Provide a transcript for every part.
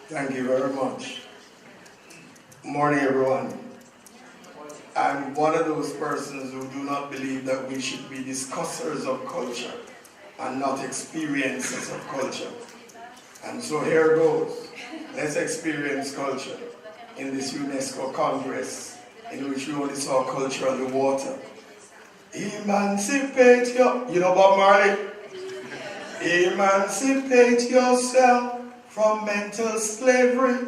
Thank you very much. Morning, everyone. I'm one of those persons who do not believe that we should be discussers of culture and not experiencers of culture. And so here goes. Let's experience culture in this UNESCO Congress in which we only saw culture on the water. Emancipate you know Bob Marley? Emancipate yourself from mental slavery.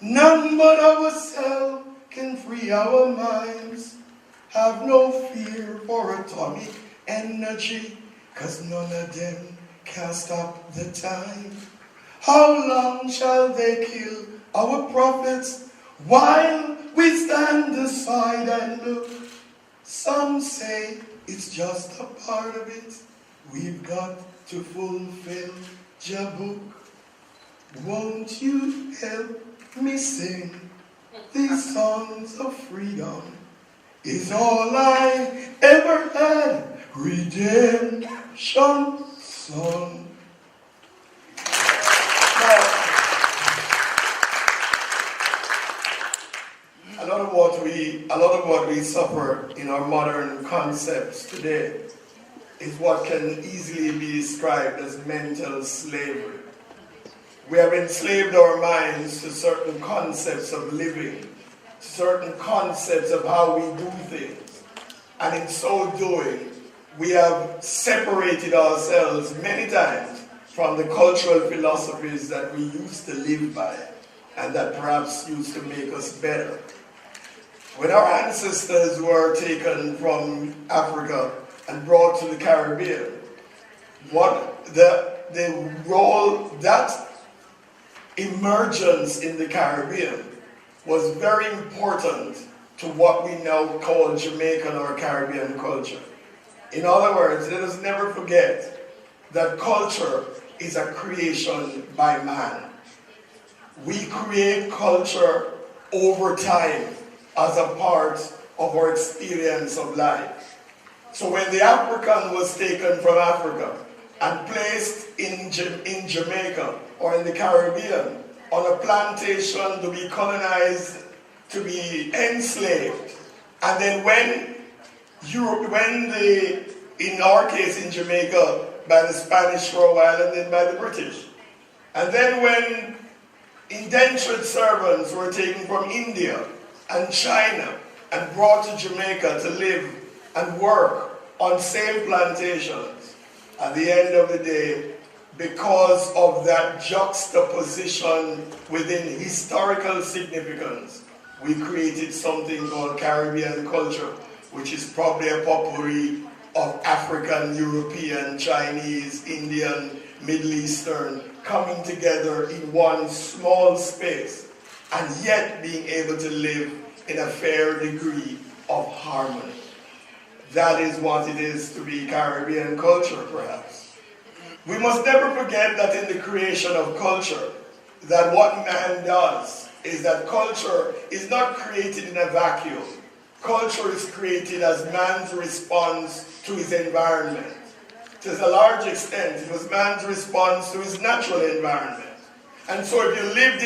None but ourselves can free our minds. Have no fear for atomic energy, 'cause none of them can stop the time. How long shall they kill our prophets while we stand aside and look? Some say it's just a part of it. We've got to fulfill your book. Won't you help me sing these songs of freedom? Is all I ever had redemption song. Now, a lot of what we suffer in our modern concepts today is what can easily be described as mental slavery. We have enslaved our minds to certain concepts of living, certain concepts of how we do things. And in so doing, we have separated ourselves many times from the cultural philosophies that we used to live by and that perhaps used to make us better. When our ancestors were taken from Africa and brought to the Caribbean, the role that emergence in the Caribbean was very important to what we now call Jamaican or Caribbean culture. In other words, let us never forget that culture is a creation by man. We create culture over time as a part of our experience of life. So when the African was taken from Africa and placed in Jamaica or in the Caribbean on a plantation to be colonized, to be enslaved, and then when in our case in Jamaica, by the Spanish for a while and then by the British. And then when indentured servants were taken from India and China and brought to Jamaica to live and work on same plantations, at the end of the day, because of that juxtaposition within historical significance, we created something called Caribbean culture, which is probably a potpourri of African, European, Chinese, Indian, Middle Eastern coming together in one small space and yet being able to live in a fair degree of harmony. That is what it is to be Caribbean culture, perhaps. We must never forget that in the creation of culture, that what man does is that culture is not created in a vacuum. Culture is created as man's response to his environment. To a large extent, it was man's response to his natural environment. And so if you lived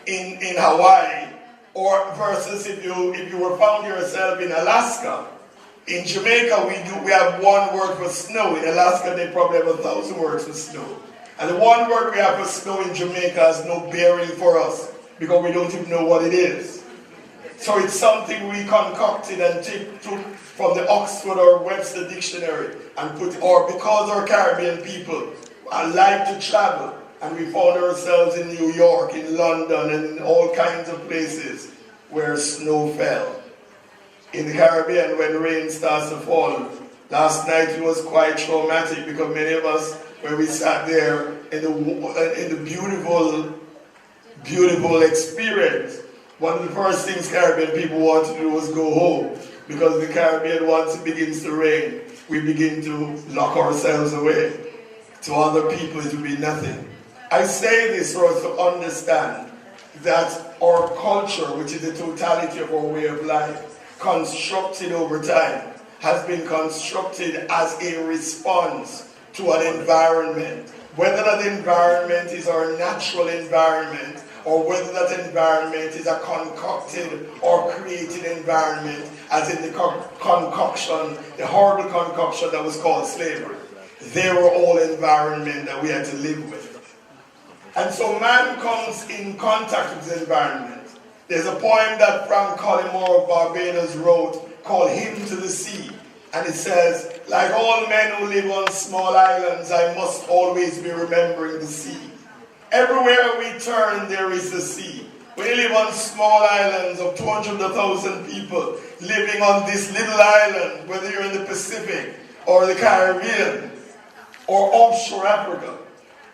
in Hawaii, or versus if you were found yourself in Alaska, in Jamaica we have one word for snow. In Alaska they probably have 1,000 words for snow. And the one word we have for snow in Jamaica has no bearing for us because we don't even know what it is. So it's something we concocted and took from the Oxford or Webster dictionary and or because our Caribbean people like to travel, and we found ourselves in New York, in London, and in all kinds of places where snow fell. In the Caribbean, when rain starts to fall, last night it was quite traumatic because many of us, when we sat there in the beautiful experience, one of the first things Caribbean people want to do was go home, because the Caribbean, once it begins to rain, we begin to lock ourselves away. To other people it will be nothing. I say this for us to understand that our culture, which is the totality of our way of life, constructed over time, has been constructed as a response to an environment whether that environment is our natural environment or whether that environment is a concocted or created environment, as in the concoction, the horrible concoction that was called slavery. They were all environment that we had to live with. And so man comes in contact with the environment. There's a poem that Frank Collymore of Barbados wrote called Hymn to the Sea. And it says, like all men who live on small islands, I must always be remembering the sea. Everywhere we turn, there is the sea. We live on small islands of 200,000 people living on this little island, whether you're in the Pacific or the Caribbean or offshore Africa.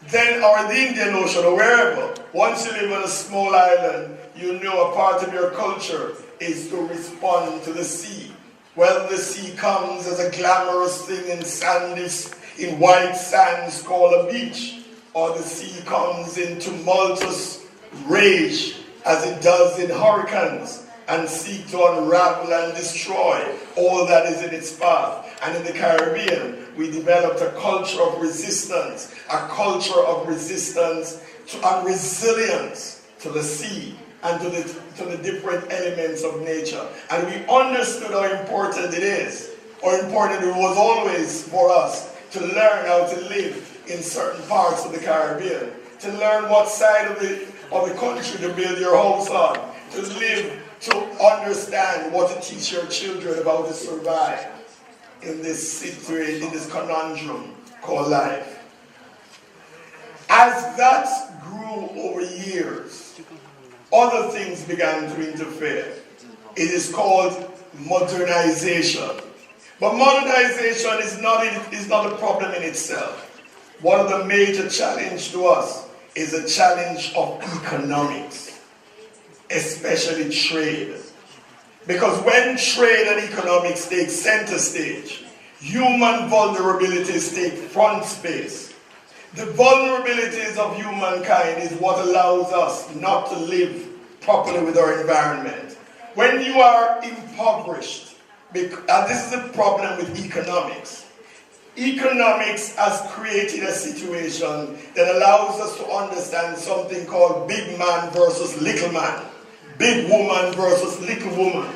Then, or the Indian Ocean, or wherever. Once you live on a small island, you know a part of your culture is to respond to the sea. Whether the sea comes as a glamorous thing in sandy, in white sands called a beach, or the sea comes in tumultuous rage as it does in hurricanes and seek to unravel and destroy all that is in its path. And in the Caribbean, we developed a culture of resistance, and resilience to the sea and to the different elements of nature. And we understood how important it is, how important it was always for us to learn how to live in certain parts of the Caribbean, to learn what side of the country to build your house on, to live, to understand what to teach your children about to survive in this situation, in this conundrum called life. As that grew over years, other things began to interfere. It is called modernization. But modernization is not a problem in itself. One of the major challenges to us is a challenge of economics, especially trade. Because when trade and economics take center stage, human vulnerabilities take front space. The vulnerabilities of humankind is what allows us not to live properly with our environment. When you are impoverished, and this is a problem with economics. Economics has created a situation that allows us to understand something called big man versus little man. Big woman versus little woman.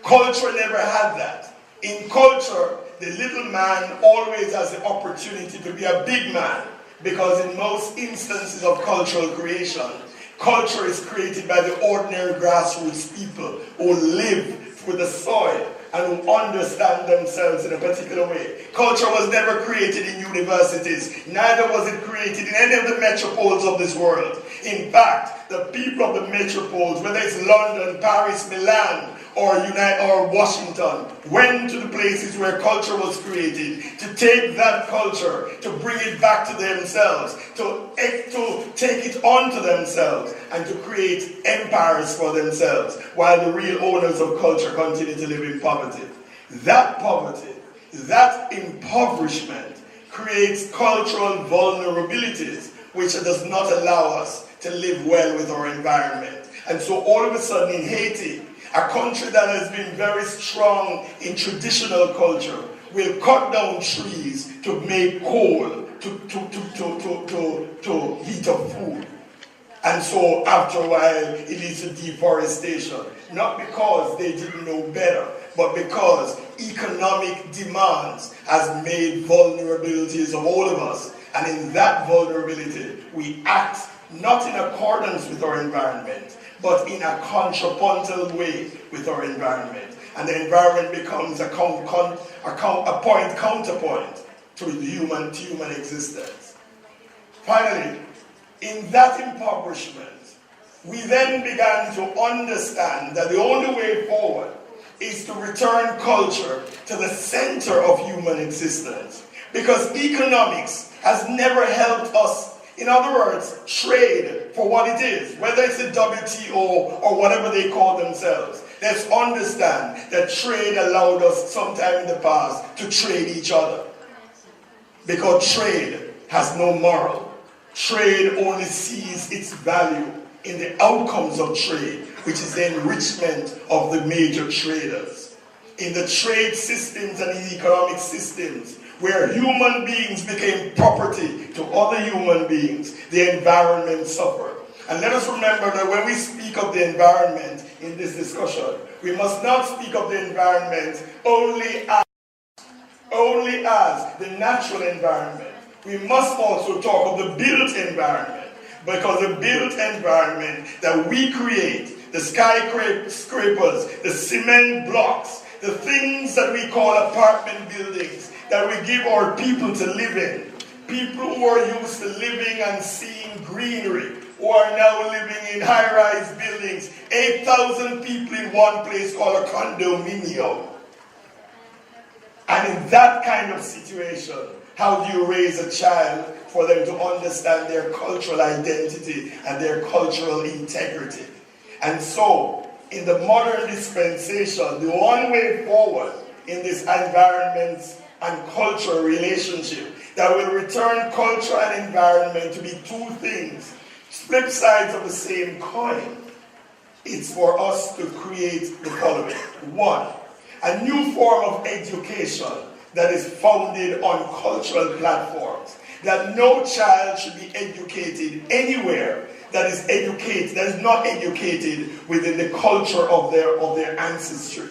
Culture never had that. In culture, the little man always has the opportunity to be a big man, because in most instances of cultural creation, culture is created by the ordinary grassroots people who live with the soil and who understand themselves in a particular way. Culture was never created in universities, neither was it created in any of the metropoles of this world. In fact, the people of the metropoles, whether it's London, Paris, Milan, or Washington, went to the places where culture was created to take that culture, to bring it back to themselves, to take it onto themselves, and to create empires for themselves, while the real owners of culture continue to live in poverty. That poverty, that impoverishment, creates cultural vulnerabilities, which does not allow us to live well with our environment. And so all of a sudden in Haiti, a country that has been very strong in traditional culture, will cut down trees to make coal, to heat up food. And so after a while, it leads to deforestation. Not because they didn't know better, but because economic demands has made vulnerabilities of all of us. And in that vulnerability, we act not in accordance with our environment, but in a contrapuntal way with our environment. And the environment becomes a counterpoint to human existence. Finally, in that impoverishment, we then began to understand that the only way forward is to return culture to the center of human existence. Because economics has never helped us. In other words, trade for what it is, whether it's the WTO or whatever they call themselves. Let's understand that trade allowed us sometime in the past to trade each other. Because trade has no moral. Trade only sees its value in the outcomes of trade, which is the enrichment of the major traders. In the trade systems and in the economic systems, where human beings became property to other human beings, the environment suffered. And let us remember that when we speak of the environment in this discussion, we must not speak of the environment only as the natural environment. We must also talk of the built environment, because the built environment that we create, the skyscrapers, the cement blocks, the things that we call apartment buildings that we give our people to live in, people who are used to living and seeing greenery, who are now living in high-rise buildings, 8,000 people in one place called a condominium. And in that kind of situation, how do you raise a child for them to understand their cultural identity and their cultural integrity? And so, in the modern dispensation, the one way forward in this environment and culture relationship that will return culture and environment to be two things, flip sides of the same coin, it's for us to create the following. One, a new form of education that is founded on cultural platforms, that no child should be educated anywhere that is not educated within the culture of their ancestry.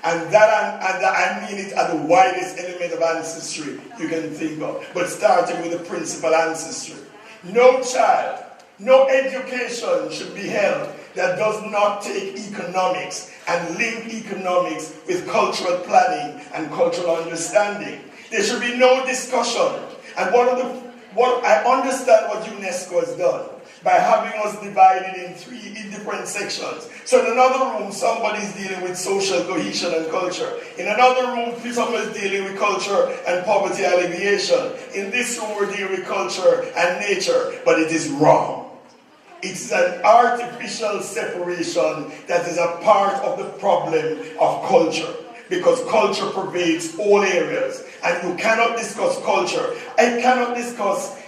And that I mean it at the widest element of ancestry you can think of, but starting with the principal ancestry. No child, no education should be held that does not take economics and link economics with cultural planning and cultural understanding. There should be no discussion. And I understand what UNESCO has done by having us divided in three different sections. So in another room, somebody's dealing with social cohesion and culture. In another room, somebody's dealing with culture and poverty alleviation. In this room, we're dealing with culture and nature. But it is wrong. It's an artificial separation that is a part of the problem of culture, because culture pervades all areas, and you cannot discuss culture. I cannot discuss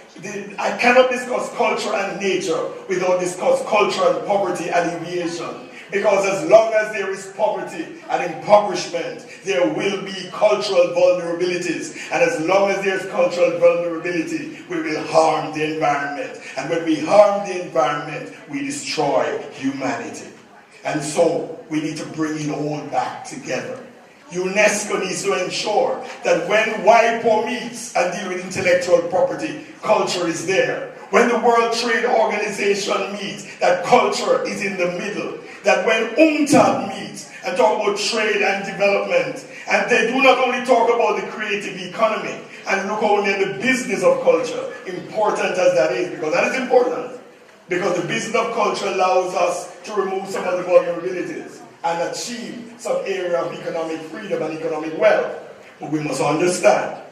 culture and nature without discuss culture and poverty alleviation. Because as long as there is poverty and impoverishment, there will be cultural vulnerabilities. And as long as there's cultural vulnerability, we will harm the environment. And when we harm the environment, we destroy humanity. And so, we need to bring it all back together. UNESCO needs to ensure that when WIPO meets and deal with intellectual property, culture is there. When the World Trade Organization meets, that culture is in the middle. That when UNCTAD meets and talk about trade and development, and they do not only talk about the creative economy and look only at the business of culture, important as that is, because that is important. Because the business of culture allows us to remove some of the vulnerabilities and achieve some area of economic freedom and economic wealth. But we must understand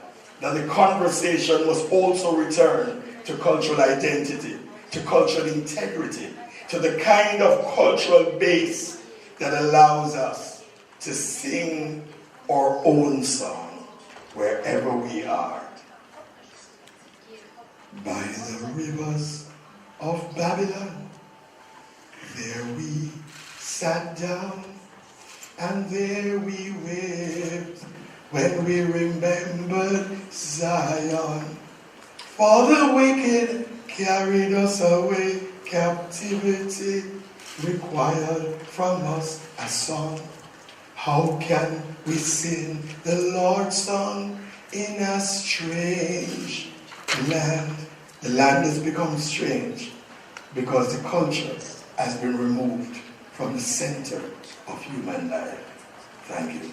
that the conversation must also return to cultural identity, to cultural integrity, to the kind of cultural base that allows us to sing our own song wherever we are. By the rivers of Babylon, there we sat down, and there we wept when we remembered Zion. For the wicked carried us away, captivity required from us a song. How can we sing the Lord's song in a strange land? The land has become strange because the culture has been removed from the center of human life. Thank you.